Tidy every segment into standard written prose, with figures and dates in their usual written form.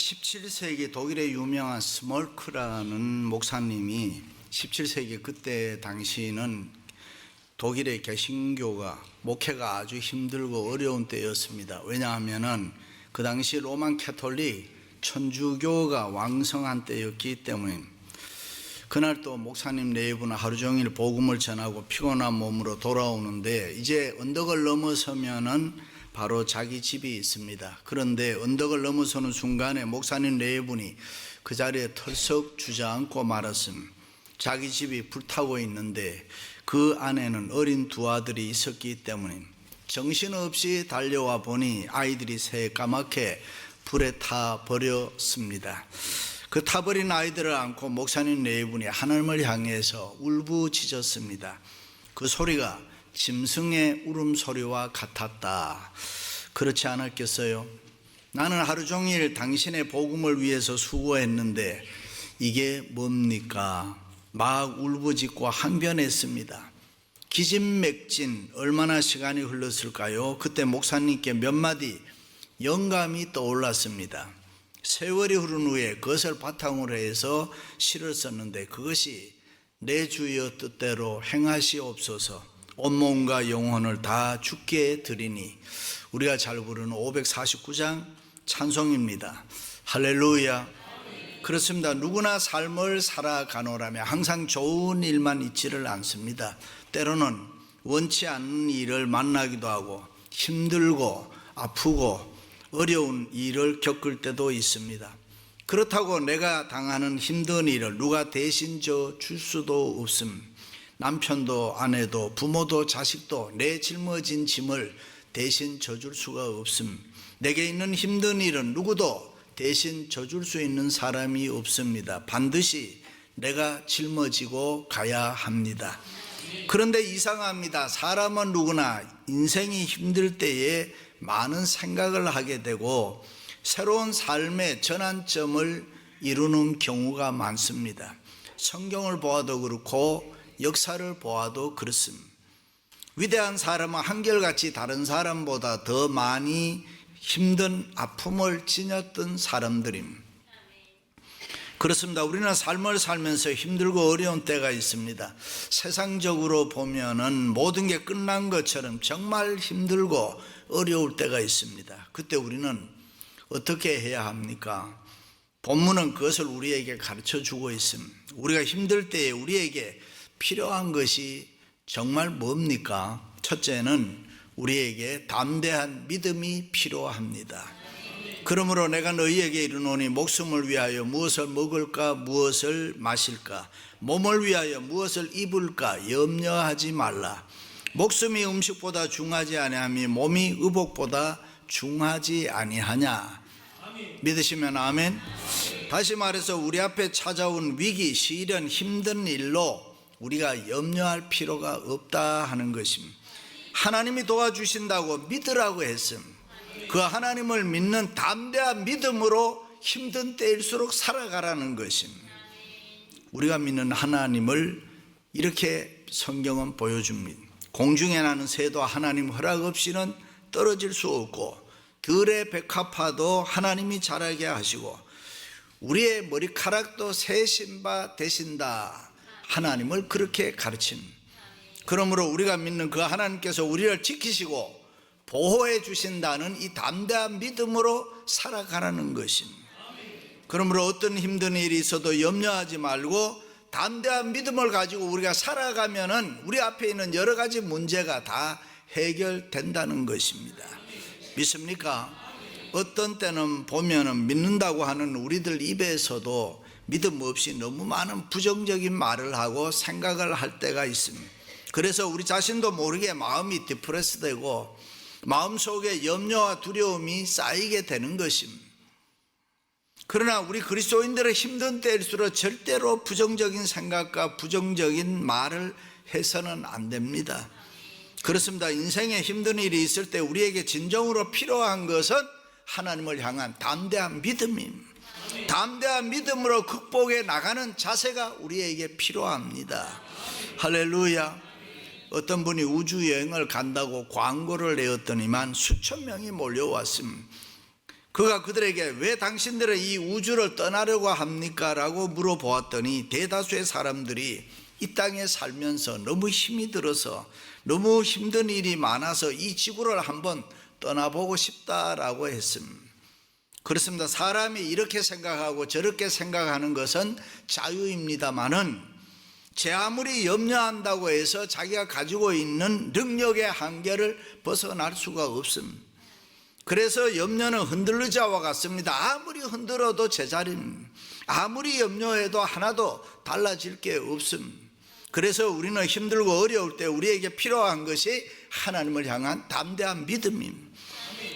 17세기 독일의 유명한 스몰크라는 목사님이 17세기 그때 당시는 독일의 개신교가 목회가 아주 힘들고 어려운 때였습니다. 왜냐하면 그 당시 로만 캐톨릭 천주교가 왕성한 때였기 때문에 그날 또 목사님 네 분은 하루 종일 복음을 전하고 피곤한 몸으로 돌아오는데 이제 언덕을 넘어서면은 바로 자기 집이 있습니다. 그런데 언덕을 넘어서는 순간에 목사님 네 분이 그 자리에 털썩 주저앉고 말았습니다. 자기 집이 불타고 있는데 그 안에는 어린 두 아들이 있었기 때문에 정신없이 달려와 보니 아이들이 새까맣게 불에 타 버렸습니다. 그 타버린 아이들을 안고 목사님 네 분이 하늘을 향해서 울부짖었습니다. 그 소리가 짐승의 울음소리와 같았다. 그렇지 않았겠어요? 나는 하루 종일 당신의 복음을 위해서 수고했는데 이게 뭡니까? 막 울부짖고 항변했습니다. 기진맥진 얼마나 시간이 흘렀을까요? 그때 목사님께 몇 마디 영감이 떠올랐습니다. 세월이 흐른 후에 그것을 바탕으로 해서 시를 썼는데 그것이 내 주여 뜻대로 행하시옵소서 온몸과 영혼을 다 주께 드리니 우리가 잘 부르는 549장 찬송입니다. 할렐루야. 그렇습니다. 누구나 삶을 살아가노라면 항상 좋은 일만 있지를 않습니다. 때로는 원치 않는 일을 만나기도 하고 힘들고 아프고 어려운 일을 겪을 때도 있습니다. 그렇다고 내가 당하는 힘든 일을 누가 대신 줄 수도 없습니다. 남편도 아내도 부모도 자식도 내 짊어진 짐을 대신 져줄 수가 없습니다. 내게 있는 힘든 일은 누구도 대신 져줄 수 있는 사람이 없습니다. 반드시 내가 짊어지고 가야 합니다. 그런데 이상합니다. 사람은 누구나 인생이 힘들 때에 많은 생각을 하게 되고 새로운 삶의 전환점을 이루는 경우가 많습니다. 성경을 보아도 그렇고 역사를 보아도 그렇습니다. 위대한 사람은 한결같이 다른 사람보다 더 많이 힘든 아픔을 지녔던 사람들입니다. 그렇습니다. 우리는 삶을 살면서 힘들고 어려운 때가 있습니다. 세상적으로 보면은 모든 게 끝난 것처럼 정말 힘들고 어려울 때가 있습니다. 그때 우리는 어떻게 해야 합니까? 본문은 그것을 우리에게 가르쳐 주고 있습니다. 우리가 힘들 때에 우리에게 필요한 것이 정말 뭡니까? 첫째는 우리에게 담대한 믿음이 필요합니다. 그러므로 내가 너희에게 이르노니 목숨을 위하여 무엇을 먹을까 무엇을 마실까 몸을 위하여 무엇을 입을까 염려하지 말라. 목숨이 음식보다 중하지 아니하며 몸이 의복보다 중하지 아니하냐. 믿으시면 아멘. 다시 말해서 우리 앞에 찾아온 위기, 시련, 힘든 일로 우리가 염려할 필요가 없다 하는 것입니다. 하나님이 도와주신다고 믿으라고 했습니다. 그 하나님을 믿는 담대한 믿음으로 힘든 때일수록 살아가라는 것입니다. 우리가 믿는 하나님을 이렇게 성경은 보여줍니다. 공중에 나는 새도 하나님 허락 없이는 떨어질 수 없고 들의 백합화도 하나님이 자라게 하시고 우리의 머리카락도 새 신바 되신다. 하나님을 그렇게 가르칩니다. 그러므로 우리가 믿는 그 하나님께서 우리를 지키시고 보호해 주신다는 이 담대한 믿음으로 살아가라는 것입니다. 그러므로 어떤 힘든 일이 있어도 염려하지 말고 담대한 믿음을 가지고 우리가 살아가면은 우리 앞에 있는 여러 가지 문제가 다 해결된다는 것입니다. 믿습니까? 어떤 때는 보면은 믿는다고 하는 우리들 입에서도 믿음 없이 너무 많은 부정적인 말을 하고 생각을 할 때가 있습니다. 그래서 우리 자신도 모르게 마음이 디프레스되고 마음속에 염려와 두려움이 쌓이게 되는 것입니다. 그러나 우리 그리스도인들의 힘든 때일수록 절대로 부정적인 생각과 부정적인 말을 해서는 안 됩니다. 그렇습니다. 인생에 힘든 일이 있을 때 우리에게 진정으로 필요한 것은 하나님을 향한 담대한 믿음입니다. 담대한 믿음으로 극복해 나가는 자세가 우리에게 필요합니다. 할렐루야. 어떤 분이 우주여행을 간다고 광고를 내었더니만 수천 명이 몰려왔습니다. 그가 그들에게 왜 당신들은 이 우주를 떠나려고 합니까? 라고 물어보았더니 대다수의 사람들이 이 땅에 살면서 너무 힘이 들어서 너무 힘든 일이 많아서 이 지구를 한번 떠나보고 싶다라고 했습니다. 그렇습니다. 사람이 이렇게 생각하고 저렇게 생각하는 것은 자유입니다마는 제 아무리 염려한다고 해서 자기가 가지고 있는 능력의 한계를 벗어날 수가 없습니다. 그래서 염려는 흔들리자와 같습니다. 아무리 흔들어도 제자리입니다. 아무리 염려해도 하나도 달라질 게 없습니다. 그래서 우리는 힘들고 어려울 때 우리에게 필요한 것이 하나님을 향한 담대한 믿음입니다.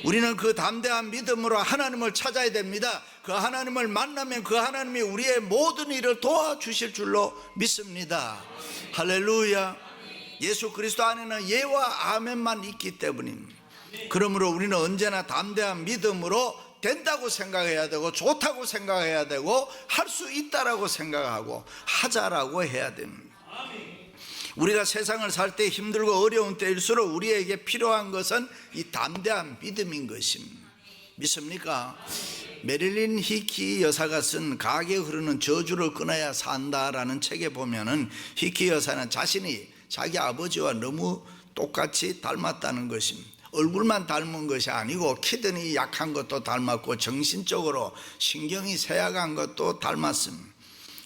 우리는 그 담대한 믿음으로 하나님을 찾아야 됩니다. 그 하나님을 만나면 그 하나님이 우리의 모든 일을 도와주실 줄로 믿습니다. 할렐루야. 예수 그리스도 안에는 예와 아멘만 있기 때문입니다. 그러므로 우리는 언제나 담대한 믿음으로 된다고 생각해야 되고 좋다고 생각해야 되고 할 수 있다라고 생각하고 하자라고 해야 됩니다. 우리가 세상을 살 때 힘들고 어려운 때일수록 우리에게 필요한 것은 이 담대한 믿음인 것입니다. 믿습니까? 메릴린 히키 여사가 쓴 가게 흐르는 저주를 끊어야 산다라는 책에 보면은 히키 여사는 자신이 자기 아버지와 너무 똑같이 닮았다는 것입니다. 얼굴만 닮은 것이 아니고 키드니 약한 것도 닮았고 정신적으로 신경이 쇠약한 것도 닮았습니다.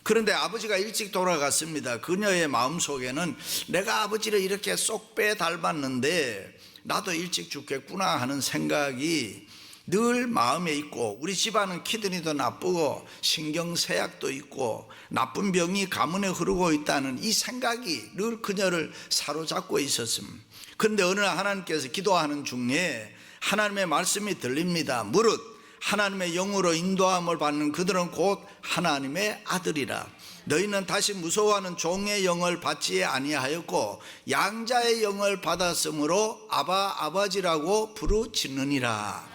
그런데 아버지가 일찍 돌아갔습니다. 그녀의 마음속에는 내가 아버지를 이렇게 쏙 빼 닮았는데 나도 일찍 죽겠구나 하는 생각이 늘 마음에 있고, 우리 집안은 키드니도 나쁘고 신경쇠약도 있고 나쁜 병이 가문에 흐르고 있다는 이 생각이 늘 그녀를 사로잡고 있었습니다. 그런데 어느 날 하나님께서 기도하는 중에 하나님의 말씀이 들립니다. 무릇 하나님의 영으로 인도함을 받는 그들은 곧 하나님의 아들이라. 너희는 다시 무서워하는 종의 영을 받지 아니하였고 양자의 영을 받았으므로 아바 아버지라고 부르짖느니라.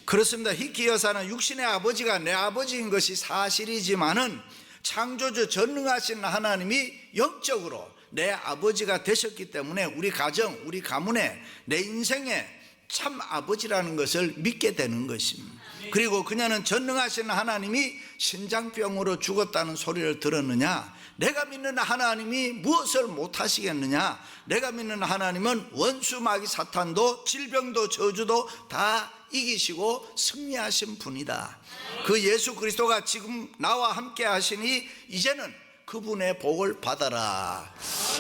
그렇습니다. 히키 여사는 육신의 아버지가 내 아버지인 것이 사실이지만은 창조주 전능하신 하나님이 영적으로 내 아버지가 되셨기 때문에 우리 가정, 우리 가문에, 내 인생에 참 아버지라는 것을 믿게 되는 것입니다. 그리고 그녀는 전능하신 하나님이 신장병으로 죽었다는 소리를 들었느냐? 내가 믿는 하나님이 무엇을 못하시겠느냐? 내가 믿는 하나님은 원수 마귀 사탄도 질병도 저주도 다 이기시고 승리하신 분이다. 그 예수 그리스도가 지금 나와 함께 하시니 이제는 그분의 복을 받아라.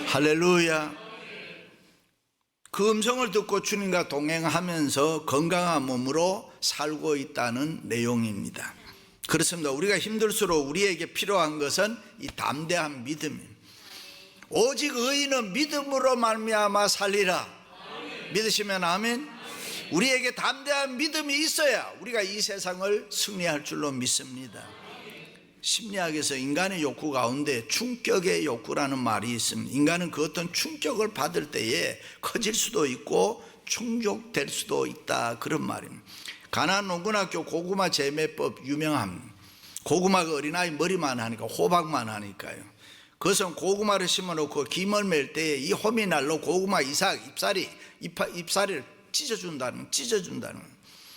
할렐루야. 그 음성을 듣고 주님과 동행하면서 건강한 몸으로 살고 있다는 내용입니다. 그렇습니다. 우리가 힘들수록 우리에게 필요한 것은 이 담대한 믿음입니다. 오직 의인은 믿음으로 말미암아 살리라. 믿으시면 아멘. 우리에게 담대한 믿음이 있어야 우리가 이 세상을 승리할 줄로 믿습니다. 심리학에서 인간의 욕구 가운데 충격의 욕구라는 말이 있습니다. 인간은 그 어떤 충격을 받을 때에 커질 수도 있고 충족될 수도 있다, 그런 말입니다. 가나안 농군학교 고구마 재배법 유명합니다. 고구마가 어린아이 머리만 하니까, 호박만 하니까요. 그것은 고구마를 심어놓고 김을 맬 때에 이 호미날로 고구마 이삭 잎사리를 찢어준다는.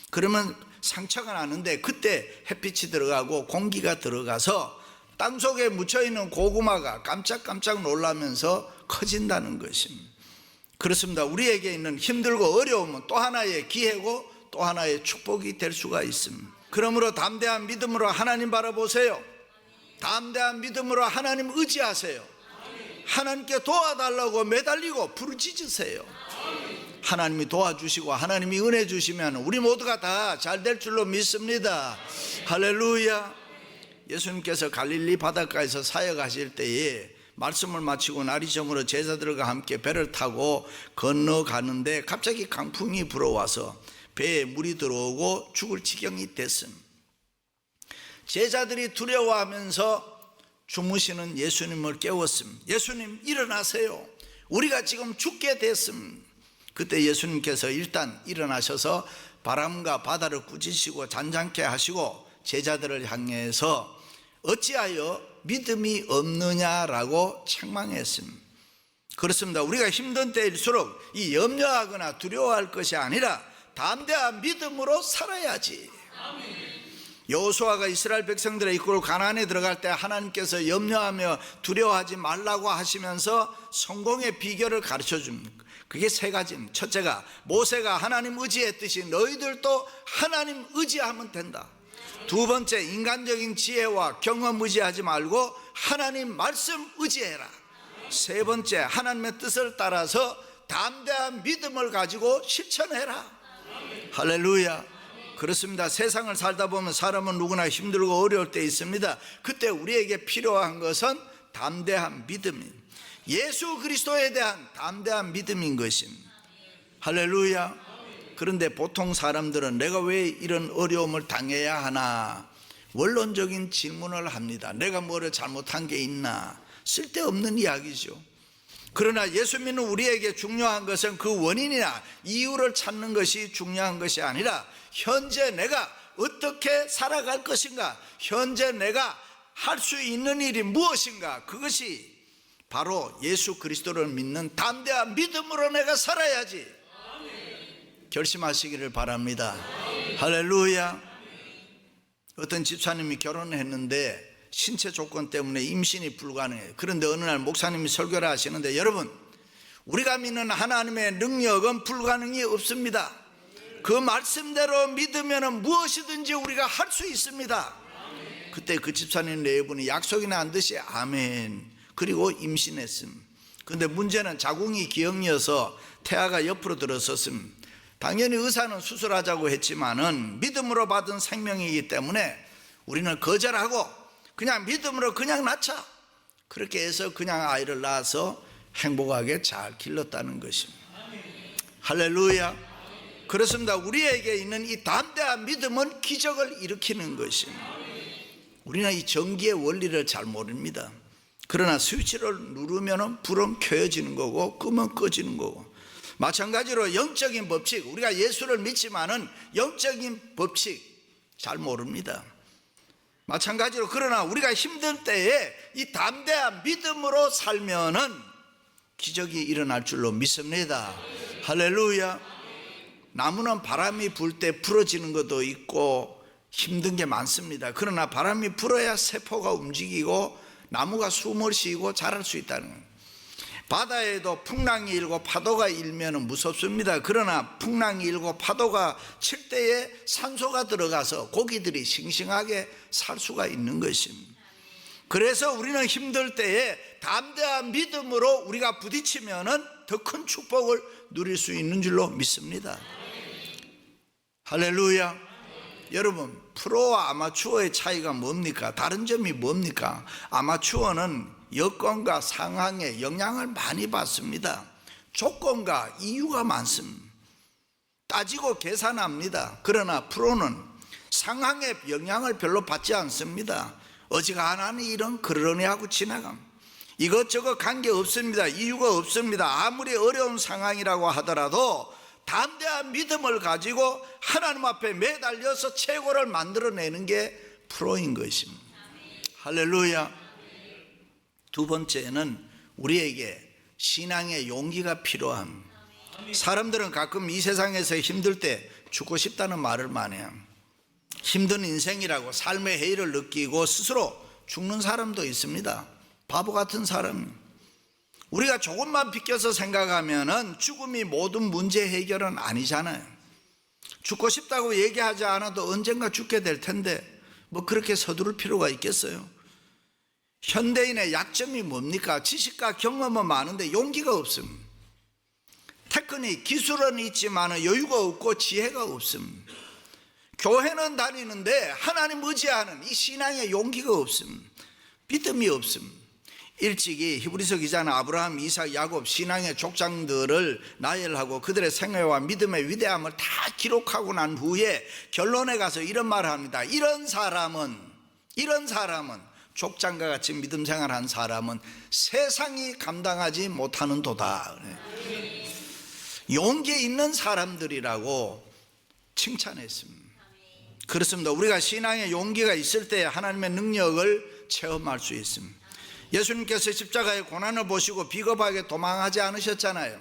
그러면 상처가 나는데 그때 햇빛이 들어가고 공기가 들어가서 땅속에 묻혀있는 고구마가 깜짝깜짝 놀라면서 커진다는 것입니다. 그렇습니다. 우리에게 있는 힘들고 어려움은 또 하나의 기회고 또 하나의 축복이 될 수가 있습니다. 그러므로 담대한 믿음으로 하나님 바라보세요. 담대한 믿음으로 하나님 의지하세요. 하나님께 도와달라고 매달리고 부르짖으세요. 하나님이 도와주시고 하나님이 은혜 주시면 우리 모두가 다 잘 될 줄로 믿습니다. 할렐루야. 예수님께서 갈릴리 바닷가에서 사역하실 때에 말씀을 마치고 날이 저물어 제자들과 함께 배를 타고 건너가는데 갑자기 강풍이 불어와서 배에 물이 들어오고 죽을 지경이 됐습니다. 제자들이 두려워하면서 주무시는 예수님을 깨웠습니다. 예수님, 일어나세요. 우리가 지금 죽게 됐습니다. 그때 예수님께서 일단 일어나셔서 바람과 바다를 꾸짖으시고 잔잔케 하시고 제자들을 향해서 어찌하여 믿음이 없느냐라고 책망했습니다. 그렇습니다. 우리가 힘든 때일수록 이 염려하거나 두려워할 것이 아니라 담대한 믿음으로 살아야지. 여호수아가 이스라엘 백성들의 이끌고 가나안에 들어갈 때 하나님께서 염려하며 두려워하지 말라고 하시면서 성공의 비결을 가르쳐 줍니다. 그게 세 가지입니다. 첫째가 모세가 하나님 의지했듯이 너희들도 하나님 의지하면 된다. 두 번째, 인간적인 지혜와 경험 의지하지 말고 하나님 말씀 의지해라. 세 번째, 하나님의 뜻을 따라서 담대한 믿음을 가지고 실천해라. 할렐루야. 그렇습니다. 세상을 살다 보면 사람은 누구나 힘들고 어려울 때 있습니다. 그때 우리에게 필요한 것은 담대한 믿음입니다. 예수 그리스도에 대한 담대한 믿음인 것입니다. 할렐루야. 그런데 보통 사람들은 내가 왜 이런 어려움을 당해야 하나 원론적인 질문을 합니다. 내가 뭐를 잘못한 게 있나? 쓸데없는 이야기죠. 그러나 예수 믿는 우리에게 중요한 것은 그 원인이나 이유를 찾는 것이 중요한 것이 아니라 현재 내가 어떻게 살아갈 것인가, 현재 내가 할 수 있는 일이 무엇인가, 그것이 바로 예수 그리스도를 믿는 담대한 믿음으로 내가 살아야지. 결심하시기를 바랍니다. 할렐루야. 어떤 집사님이 결혼을 했는데 신체 조건 때문에 임신이 불가능해요. 그런데 어느 날 목사님이 설교를 하시는데, 여러분, 우리가 믿는 하나님의 능력은 불가능이 없습니다. 그 말씀대로 믿으면 무엇이든지 우리가 할 수 있습니다. 그때 그 집사님 네 분이 약속이나 한 듯이 아멘, 그리고 임신했음. 그런데 문제는 자궁이 기형이어서 태아가 옆으로 들어섰음. 당연히 의사는 수술하자고 했지만은 믿음으로 받은 생명이기 때문에 우리는 거절하고 그냥 믿음으로 그냥 낳자. 그렇게 해서 그냥 아이를 낳아서 행복하게 잘 길렀다는 것입니다. 할렐루야. 그렇습니다. 우리에게 있는 이 담대한 믿음은 기적을 일으키는 것입니다. 우리는 이 전기의 원리를 잘 모릅니다. 그러나 스위치를 누르면 불은 켜지는 거고 끄면 꺼지는 거고, 마찬가지로 영적인 법칙, 우리가 예수를 믿지만은 영적인 법칙 잘 모릅니다. 마찬가지로 그러나 우리가 힘들 때에 이 담대한 믿음으로 살면은 기적이 일어날 줄로 믿습니다. 할렐루야. 나무는 바람이 불 때 부러지는 것도 있고 힘든 게 많습니다. 그러나 바람이 불어야 세포가 움직이고 나무가 숨을 쉬고 자랄 수 있다는 거예요. 바다에도 풍랑이 일고 파도가 일면 무섭습니다. 그러나 풍랑이 일고 파도가 칠 때에 산소가 들어가서 고기들이 싱싱하게 살 수가 있는 것입니다. 그래서 우리는 힘들 때에 담대한 믿음으로 우리가 부딪히면 더 큰 축복을 누릴 수 있는 줄로 믿습니다. 할렐루야. 여러분, 프로와 아마추어의 차이가 뭡니까? 다른 점이 뭡니까? 아마추어는 여건과 상황에 영향을 많이 받습니다. 조건과 이유가 많습니다. 따지고 계산합니다. 그러나 프로는 상황에 영향을 별로 받지 않습니다. 어지간하니 이런 그러려니 하고 지나갑니다. 이것저것 관계없습니다. 이유가 없습니다. 아무리 어려운 상황이라고 하더라도 담대한 믿음을 가지고 하나님 앞에 매달려서 최고를 만들어내는 게 프로인 것입니다. 할렐루야. 두 번째는 우리에게 신앙의 용기가 필요합니다. 사람들은 가끔 이 세상에서 힘들 때 죽고 싶다는 말을 많이 합니다. 힘든 인생이라고 삶의 해이를 느끼고 스스로 죽는 사람도 있습니다. 바보 같은 사람. 우리가 조금만 비껴서 생각하면은 죽음이 모든 문제 해결은 아니잖아요. 죽고 싶다고 얘기하지 않아도 언젠가 죽게 될 텐데 뭐 그렇게 서두를 필요가 있겠어요? 현대인의 약점이 뭡니까? 지식과 경험은 많은데 용기가 없습니다. 테크닉, 기술은 있지만 여유가 없고 지혜가 없습니다. 교회는 다니는데 하나님 의지하는 이 신앙의 용기가 없습니다. 믿음이 없습니다. 일찍이 히브리서 기자는 아브라함, 이삭, 야곱 신앙의 족장들을 나열하고 그들의 생애와 믿음의 위대함을 다 기록하고 난 후에 결론에 가서 이런 말을 합니다. 이런 사람은 족장과 같이 믿음 생활한 사람은 세상이 감당하지 못하는 도다. 용기 있는 사람들이라고 칭찬했습니다. 그렇습니다. 우리가 신앙의 용기가 있을 때 하나님의 능력을 체험할 수 있습니다. 예수님께서 십자가의 고난을 보시고 비겁하게 도망하지 않으셨잖아요.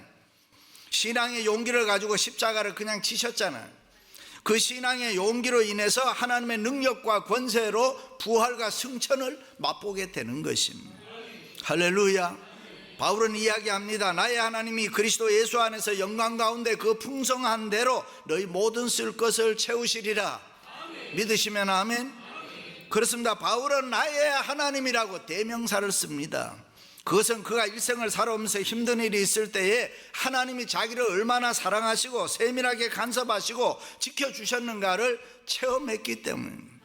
신앙의 용기를 가지고 십자가를 그냥 지셨잖아요. 그 신앙의 용기로 인해서 하나님의 능력과 권세로 부활과 승천을 맛보게 되는 것입니다. 할렐루야. 바울은 이야기합니다. 나의 하나님이 그리스도 예수 안에서 영광 가운데 그 풍성한 대로 너희 모든 쓸 것을 채우시리라. 믿으시면 아멘. 그렇습니다. 바울은 나의 하나님이라고 대명사를 씁니다. 그것은 그가 일생을 살아오면서 힘든 일이 있을 때에 하나님이 자기를 얼마나 사랑하시고 세밀하게 간섭하시고 지켜주셨는가를 체험했기 때문입니다.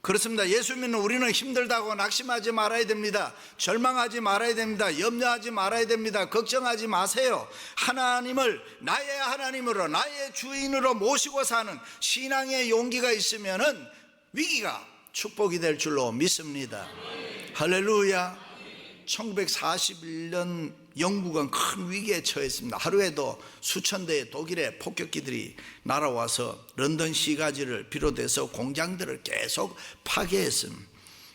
그렇습니다. 예수 믿는 우리는 힘들다고 낙심하지 말아야 됩니다. 절망하지 말아야 됩니다. 염려하지 말아야 됩니다. 걱정하지 마세요. 하나님을 나의 하나님으로, 나의 주인으로 모시고 사는 신앙의 용기가 있으면은 위기가 축복이 될 줄로 믿습니다. 할렐루야. 1941년 영국은 큰 위기에 처했습니다. 하루에도 수천 대의 독일의 폭격기들이 날아와서 런던 시가지를 비롯해서 공장들을 계속 파괴했습니다.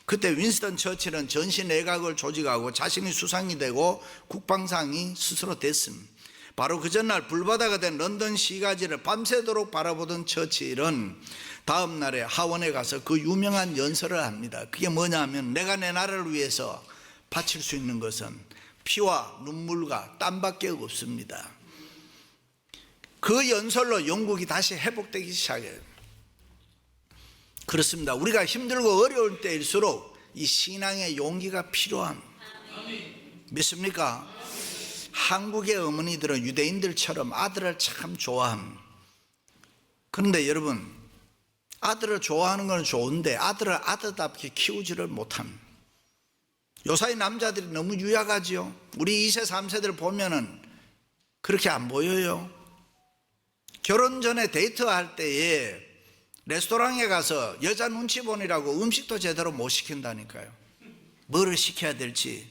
그때 윈스턴 처칠은 전시 내각을 조직하고 자신이 수상이 되고 국방상이 스스로 됐습니다. 바로 그 전날 불바다가 된 런던 시가지를 밤새도록 바라보던 처칠은 다음 날에 하원에 가서 그 유명한 연설을 합니다. 그게 뭐냐 하면, 내가 내 나라를 위해서 바칠 수 있는 것은 피와 눈물과 땀밖에 없습니다. 그 연설로 영국이 다시 회복되기 시작해요. 그렇습니다. 우리가 힘들고 어려울 때일수록 이 신앙의 용기가 필요합니다. 믿습니까? 한국의 어머니들은 유대인들처럼 아들을 참 좋아합니다. 그런데 여러분, 아들을 좋아하는 건 좋은데 아들을 아들답게 키우지를 못합니다. 요사이 남자들이 너무 유약하지요. 우리 2세 3세들 보면은 그렇게 안 보여요. 결혼 전에 데이트할 때에 레스토랑에 가서 여자 눈치 보느라고 음식도 제대로 못 시킨다니까요. 뭐를 시켜야 될지.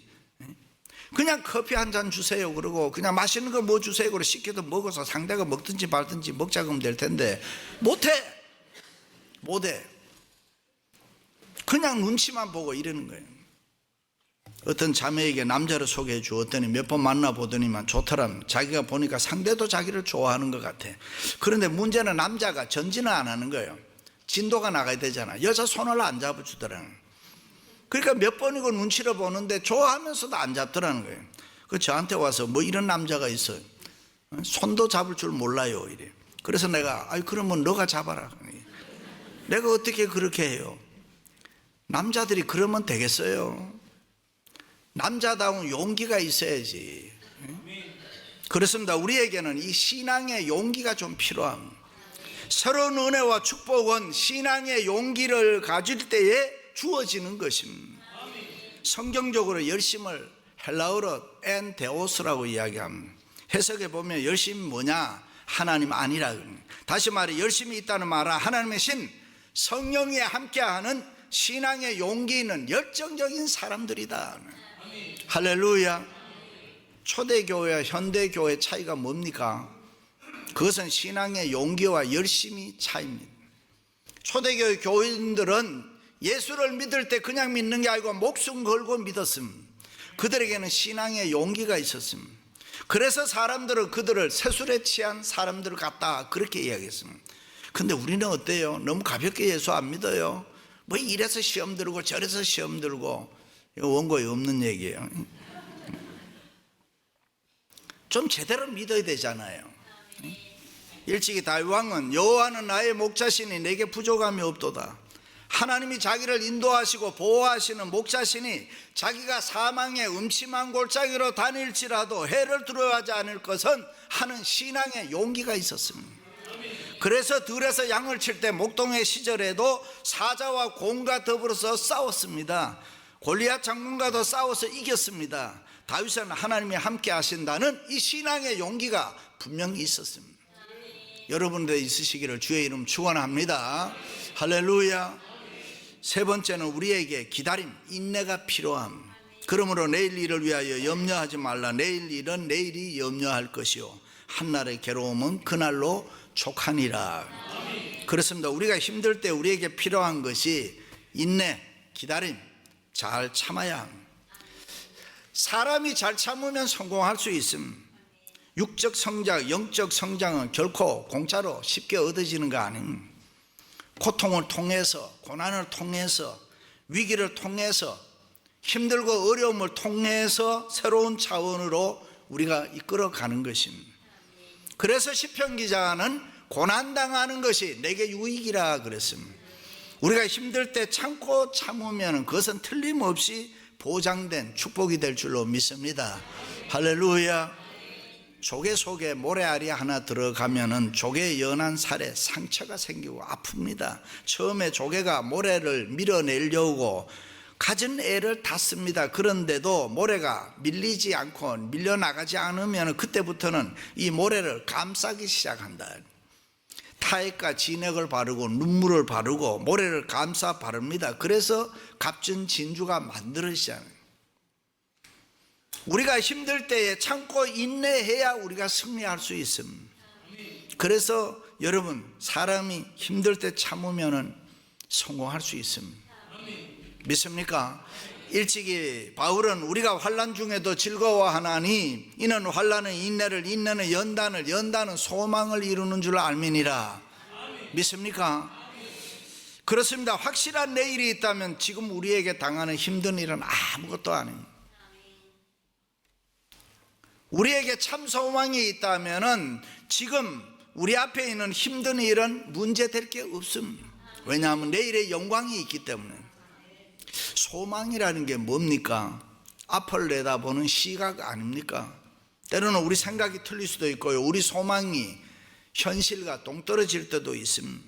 그냥 커피 한 잔 주세요 그러고, 그냥 맛있는 거 뭐 주세요 그러고 시켜도 먹어서 상대가 먹든지 말든지 먹자 그러면 될 텐데 못해. 그냥 눈치만 보고 이러는 거예요. 어떤 자매에게 남자를 소개해 주었더니 몇 번 만나보더니만 좋더라면 자기가 보니까 상대도 자기를 좋아하는 것 같아. 그런데 문제는 남자가 전진을 안 하는 거예요. 진도가 나가야 되잖아. 여자 손을 안 잡아주더라는. 그러니까 몇 번이고 눈치를 보는데 좋아하면서도 안 잡더라는 거예요. 그 저한테 와서 뭐 이런 남자가 있어요. 손도 잡을 줄 몰라요 이래. 그래서 내가 그러면 너가 잡아라. 내가 어떻게 그렇게 해요? 남자들이 그러면 되겠어요? 남자다운 용기가 있어야지. 그렇습니다. 우리에게는 이 신앙의 용기가 좀 필요합니다. 새로운 은혜와 축복은 신앙의 용기를 가질 때에 주어지는 것입니다. 성경적으로 열심을 헬라어로 엔데오스라고 이야기합니다. 해석해 보면 열심이 뭐냐? 하나님 아니라. 다시 말해 열심이 있다는 말은 하나님의 신 성령이 함께하는 신앙의 용기 있는 열정적인 사람들이다. 할렐루야. 초대교회와 현대교회 차이가 뭡니까? 그것은 신앙의 용기와 열심이 차이입니다. 초대교회 교인들은 예수를 믿을 때 그냥 믿는 게 아니고 목숨 걸고 믿었습니다. 그들에게는 신앙의 용기가 있었습니다. 그래서 사람들은 그들을 세술에 취한 사람들 같다 그렇게 이야기했습니다. 근데 우리는 어때요? 너무 가볍게 예수 안 믿어요. 뭐 이래서 시험 들고 저래서 시험 들고. 이거 원고에 없는 얘기예요. 좀 제대로 믿어야 되잖아요. 일찍이 다윗 왕은 여호와는 나의 목자시니 내게 부족함이 없도다. 하나님이 자기를 인도하시고 보호하시는 목자시니 자기가 사망의 음침한 골짜기로 다닐지라도 해를 두려워하지 않을 것은 하는 신앙의 용기가 있었습니다. 그래서 들에서 양을 칠 때 목동의 시절에도 사자와 곰과 더불어서 싸웠습니다. 골리앗 장군과도 싸워서 이겼습니다. 다윗은 하나님이 함께 하신다는 이 신앙의 용기가 분명히 있었습니다. 여러분들 있으시기를 주의 이름 축원합니다. 할렐루야. 세 번째는 우리에게 기다림, 인내가 필요함. 그러므로 내일 일을 위하여 염려하지 말라. 내일 일은 내일이 염려할 것이요 한날의 괴로움은 그날로 족하니라. 그렇습니다. 우리가 힘들 때 우리에게 필요한 것이 인내, 기다림, 잘 참아야 합니다. 사람이 잘 참으면 성공할 수 있습니다. 육적 성장, 영적 성장은 결코 공짜로 쉽게 얻어지는 거 아닙니다. 고통을 통해서, 고난을 통해서, 위기를 통해서, 힘들고 어려움을 통해서 새로운 차원으로 우리가 이끌어가는 것입니다. 그래서 시편 기자는 고난당하는 것이 내게 유익이라 그랬습니다. 우리가 힘들 때 참고 참으면 그것은 틀림없이 보장된 축복이 될 줄로 믿습니다. 할렐루야. 조개 속에 모래알이 하나 들어가면은 조개의 연한 살에 상처가 생기고 아픕니다. 처음에 조개가 모래를 밀어내려고 가진 애를 다 씁니다. 그런데도 모래가 밀리지 않고 밀려나가지 않으면 그때부터는 이 모래를 감싸기 시작한다. 타액과 진액을 바르고 눈물을 바르고 모래를 감싸 바릅니다. 그래서 값진 진주가 만들어지잖아요. 우리가 힘들 때에 참고 인내해야 우리가 승리할 수 있습니다. 그래서 여러분, 사람이 힘들 때 참으면 성공할 수 있습니다. 믿습니까? 일찍이 바울은 우리가 환난 중에도 즐거워하나니 이는 환난은 인내를, 인내는 연단을, 연단은 소망을 이루는 줄 알미니라. 믿습니까? 그렇습니다. 확실한 내일이 있다면 지금 우리에게 당하는 힘든 일은 아무것도 아닙니다. 우리에게 참 소망이 있다면 지금 우리 앞에 있는 힘든 일은 문제될 게 없습니다. 왜냐하면 내일의 영광이 있기 때문에. 소망이라는 게 뭡니까? 앞을 내다보는 시각 아닙니까? 때로는 우리 생각이 틀릴 수도 있고요, 우리 소망이 현실과 동떨어질 때도 있습니다.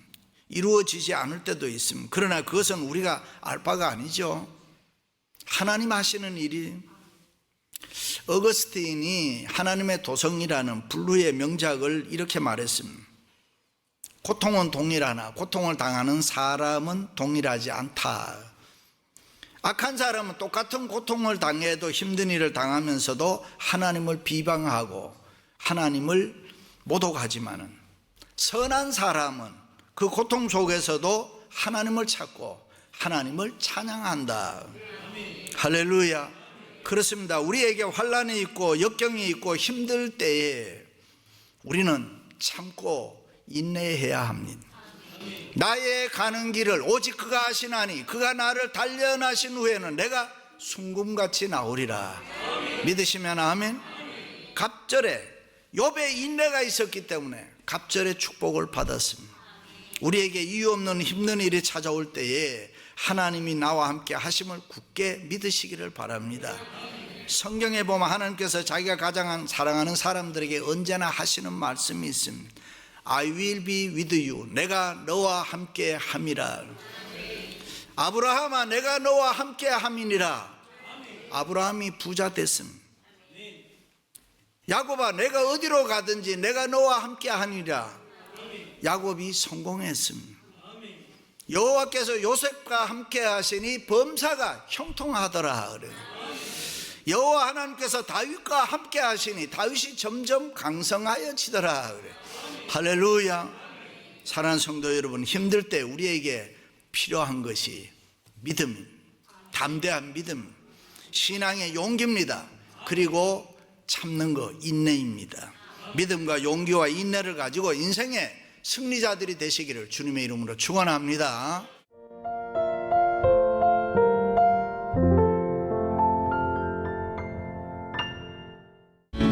이루어지지 않을 때도 있습니다. 그러나 그것은 우리가 알 바가 아니죠. 하나님 하시는 일이. 어거스틴이 하나님의 도성이라는 블루의 명작을 이렇게 말했습니다. 고통은 동일하나 고통을 당하는 사람은 동일하지 않다. 악한 사람은 똑같은 고통을 당해도 힘든 일을 당하면서도 하나님을 비방하고 하나님을 모독하지만은, 선한 사람은 그 고통 속에서도 하나님을 찾고 하나님을 찬양한다. 할렐루야. 그렇습니다. 우리에게 환난이 있고 역경이 있고 힘들 때에 우리는 참고 인내해야 합니다. 나의 가는 길을 오직 그가 아시나니 그가 나를 단련하신 후에는 내가 순금같이 나오리라. 믿으시면 아멘. 갑절에 욥의 인내가 있었기 때문에 갑절의 축복을 받았습니다. 우리에게 이유 없는 힘든 일이 찾아올 때에 하나님이 나와 함께 하심을 굳게 믿으시기를 바랍니다. 성경에 보면 하나님께서 자기가 가장 사랑하는 사람들에게 언제나 하시는 말씀이 있습니다. I will be with you. 내가 너와 함께 함이라. 아브라함아, 내가 너와 함께 함이니라. 아브라함이 부자 됐습니다. 야곱아, 내가 어디로 가든지 내가 너와 함께 하니라. 야곱이 성공했습니다. 여호와께서 요셉과 함께 하시니 범사가 형통하더라. 여호와 하나님께서 다윗과 함께 하시니 다윗이 점점 강성하여지더라. 할렐루야. 사랑하는 성도 여러분, 힘들 때 우리에게 필요한 것이 믿음, 담대한 믿음, 신앙의 용기입니다. 그리고 참는 거, 인내입니다. 믿음과 용기와 인내를 가지고 인생의 승리자들이 되시기를 주님의 이름으로 축원합니다.